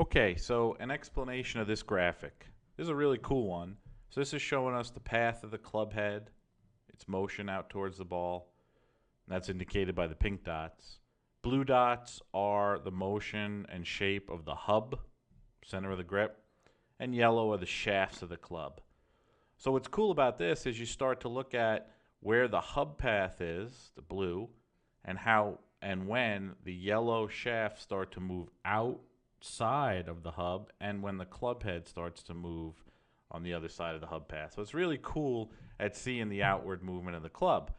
Okay, so an explanation of this graphic. This is a really cool one. So this is showing us the path of the club head, its motion out towards the ball. And that's indicated by the pink dots. Blue dots are the motion and shape of the hub, center of the grip, and yellow are the shafts of the club. So what's cool about this is you start to look at where the hub path is, the blue, and how and when the yellow shafts start to move outside of the hub and when the club head starts to move on the other side of the hub path. So it's really cool at seeing the outward movement of the club.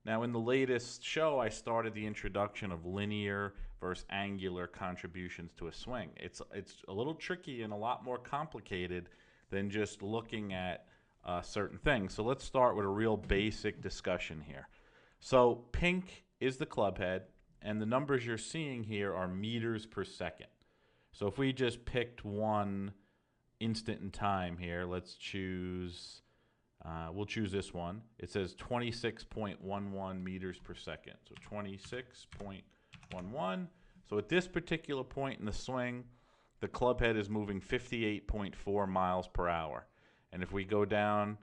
Now, in the latest show, I started the introduction of linear versus angular contributions to a swing. It's a little tricky and a lot more complicated than just looking at certain things. So let's start with a real basic discussion here. So pink is the club head, and the numbers you're seeing here are meters per second. So if we just picked one instant in time here, let's choose, we'll choose this one. It says 26.11 meters per second. So 26.11. So at this particular point in the swing, the club head is moving 58.4 miles per hour. And if we go down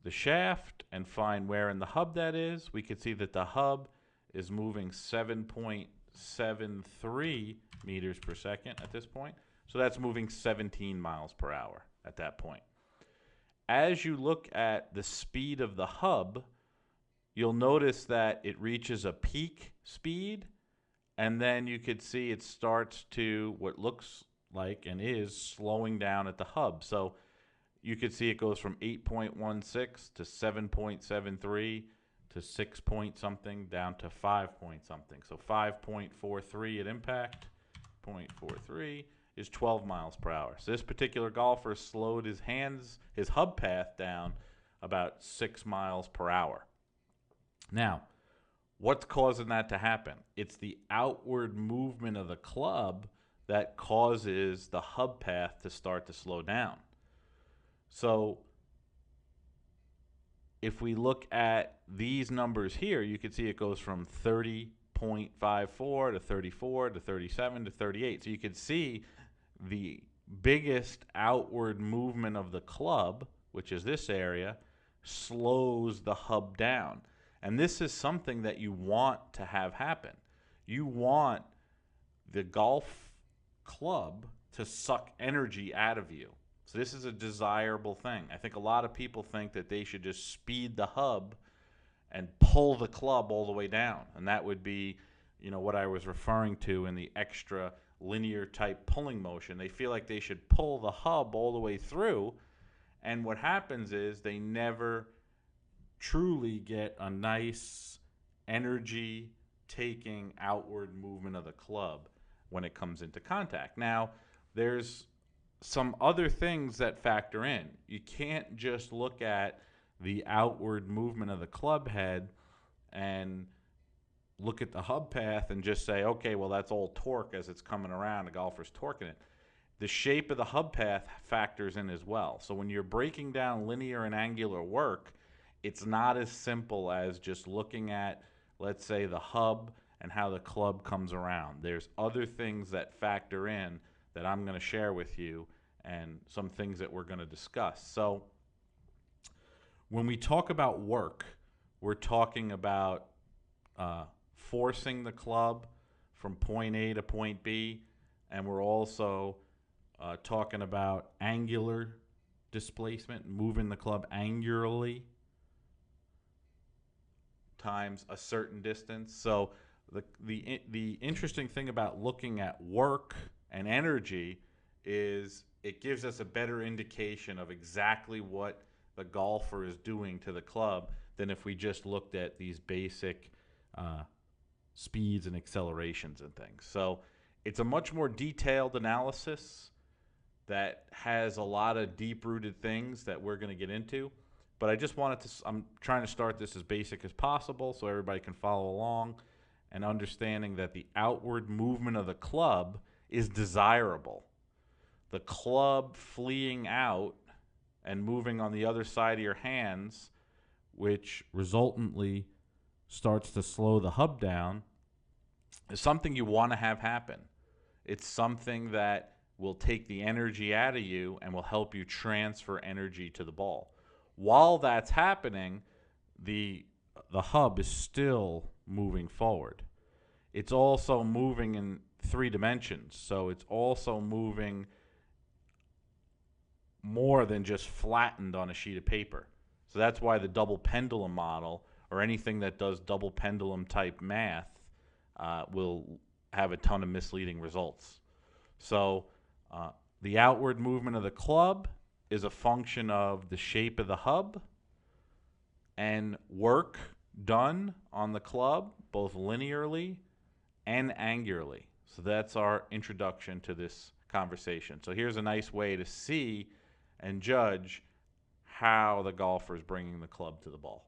the shaft and find where in the hub that is, we can see that the hub is moving 7.73 meters per second at this point. So that's moving 17 miles per hour at that point. As you look at the speed of the hub, you'll notice that it reaches a peak speed, and then you could see it starts to what looks like and is slowing down at the hub. So you could see it goes from 8.16 to 7.73 to 6 point something down to 5 point something. So 5.43 at impact, 0.43 is 12 miles per hour. So this particular golfer slowed his hub path down about 6 miles per hour. Now, what's causing that to happen? It's the outward movement of the club that causes the hub path to start to slow down. So if we look at these numbers here, you can see it goes from 30.54 to 34 to 37 to 38. So you can see the biggest outward movement of the club, which is this area, slows the hub down. And this is something that you want to have happen. You want the golf club to suck energy out of you. So this is a desirable thing. I think a lot of people think that they should just speed the hub and pull the club all the way down. And that would be, what I was referring to in the extra linear type pulling motion. They feel like they should pull the hub all the way through. And what happens is they never truly get a nice energy taking outward movement of the club when it comes into contact. Now, there's some other things that factor in. You can't just look at the outward movement of the club head and look at the hub path and just say, okay, well, that's all torque as it's coming around. The golfer's torquing it. The shape of the hub path factors in as well. So when you're breaking down linear and angular work, it's not as simple as just looking at, let's say, the hub and how the club comes around. There's other things that factor in that I'm going to share with you and some things that we're going to discuss. So when we talk about work, we're talking about forcing the club from point A to point B, and we're also talking about angular displacement, moving the club angularly times a certain distance. So the interesting thing about looking at work and energy is it gives us a better indication of exactly what the golfer is doing to the club than if we just looked at these basic speeds and accelerations and things. So it's a much more detailed analysis that has a lot of deep-rooted things that we're going to get into. But I just wanted to, I'm trying to start this as basic as possible so everybody can follow along, and understanding that the outward movement of the club is desirable. The club fleeing out and moving on the other side of your hands, which resultantly starts to slow the hub down, is something you want to have happen. It's something that will take the energy out of you and will help you transfer energy to the ball. While that's happening, the hub is still moving forward. It's also moving in 3 dimensions, so it's also moving more than just flattened on a sheet of paper. So that's why the double pendulum model, or anything that does double pendulum type math, will have a ton of misleading results. So the outward movement of the club is a function of the shape of the hub and work done on the club, both linearly and angularly. So that's our introduction to this conversation. So here's a nice way to see and judge how the golfer is bringing the club to the ball.